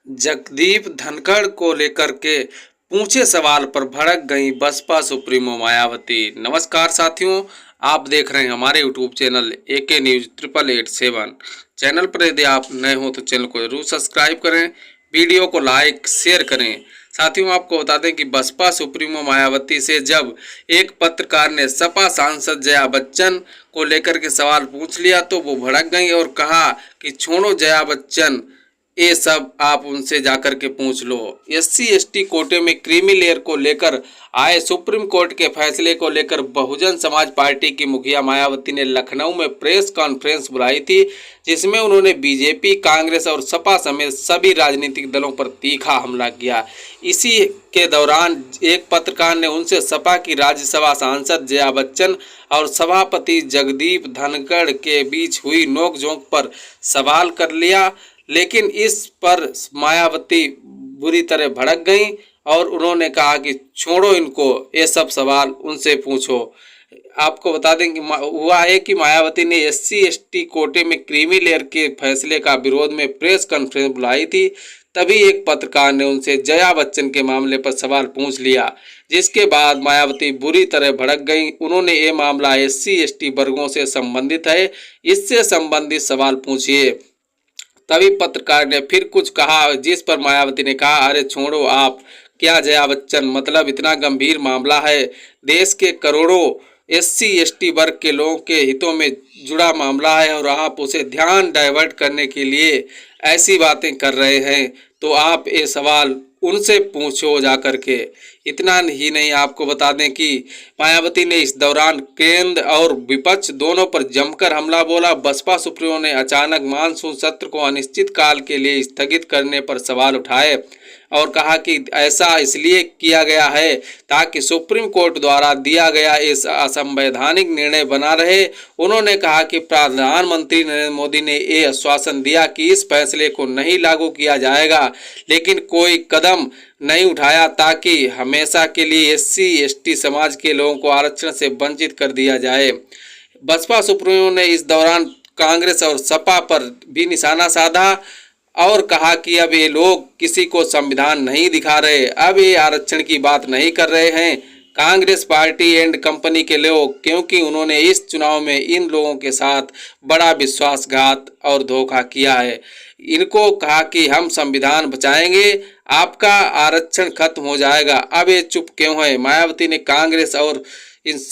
जगदीप धनखड़ को लेकर के पूछे सवाल पर भड़क गई बसपा सुप्रीमो मायावती। नमस्कार साथियों, आप देख रहे हैं हमारे YouTube channel AK News 8887। Channel पर यदि आप नए हो तो चैनल को जरूर सब्सक्राइब करें, वीडियो को लाइक शेयर करें। साथियों, आपको बता दें कि बसपा सुप्रीमो मायावती से जब एक पत्रकार ने सपा सांसद जया बच्चन को लेकर के सवाल पूछ लिया तो वो भड़क गई और कहा कि छोड़ो जया बच्चन, ये सब आप उनसे जाकर के पूछ लो। SC/ST कोटे में क्रीमी लेयर को लेकर आए सुप्रीम कोर्ट के फैसले को लेकर बहुजन समाज पार्टी की मुखिया मायावती ने लखनऊ में प्रेस कॉन्फ्रेंस बुलाई थी, जिसमें उन्होंने बीजेपी, कांग्रेस और सपा समेत सभी राजनीतिक दलों पर तीखा हमला किया। इसी के दौरान एक पत्रकार ने उनसे सपा की राज्यसभा सांसद जया बच्चन और सभापति जगदीप धनखड़ के बीच हुई नोकझोंक पर सवाल कर लिया, लेकिन इस पर मायावती बुरी तरह भड़क गई और उन्होंने कहा कि छोड़ो इनको, ये सब सवाल उनसे पूछो। आपको बता दें कि हुआ है कि मायावती ने SC/ST कोटे में क्रीमी लेयर के फैसले का विरोध में प्रेस कॉन्फ्रेंस बुलाई थी। तभी एक पत्रकार ने उनसे जया बच्चन के मामले पर सवाल पूछ लिया, जिसके बाद मायावती बुरी तरह भड़क गई। उन्होंने ये मामला SC/ST वर्गों से संबंधित है, इससे संबंधित सवाल पूछिए। तभी पत्रकार ने फिर कुछ कहा, जिस पर मायावती ने कहा, अरे छोड़ो आप, क्या जया बच्चन, मतलब इतना गंभीर मामला है, देश के करोड़ों SC/ST वर्ग के लोगों के हितों में जुड़ा मामला है और आप उसे ध्यान डाइवर्ट करने के लिए ऐसी बातें कर रहे हैं, तो आप ये सवाल उनसे पूछो जा करके। इतना ही नहीं, आपको बता दें कि मायावती ने इस दौरान केंद्र और विपक्ष दोनों पर जमकर हमला बोला। बसपा सुप्रीमो ने अचानक मानसून सत्र को अनिश्चित काल के लिए स्थगित करने पर सवाल उठाए और कहा कि ऐसा इसलिए किया गया है ताकि सुप्रीम कोर्ट द्वारा दिया गया इस असंवैधानिक निर्णय बना रहे। उन्होंने कहा कि प्रधानमंत्री नरेंद्र मोदी ने ये आश्वासन दिया कि इस फैसले को नहीं लागू किया जाएगा, लेकिन कोई कदम नहीं उठाया ताकि हमेशा के लिए SC/ST समाज के लोगों को आरक्षण से वंचित कर दिया जाए। बसपा सुप्रीमो ने इस दौरान कांग्रेस और सपा पर भी निशाना साधा और कहा कि अब ये लोग किसी को संविधान नहीं दिखा रहे, अब ये आरक्षण की बात नहीं कर रहे हैं कांग्रेस पार्टी एंड कंपनी के लोग, क्योंकि उन्होंने इस चुनाव में इन लोगों के साथ बड़ा विश्वासघात और धोखा किया है। इनको कहा कि हम संविधान बचाएंगे, आपका आरक्षण खत्म हो जाएगा, अब ये चुप क्यों है। मायावती ने कांग्रेस और इन सब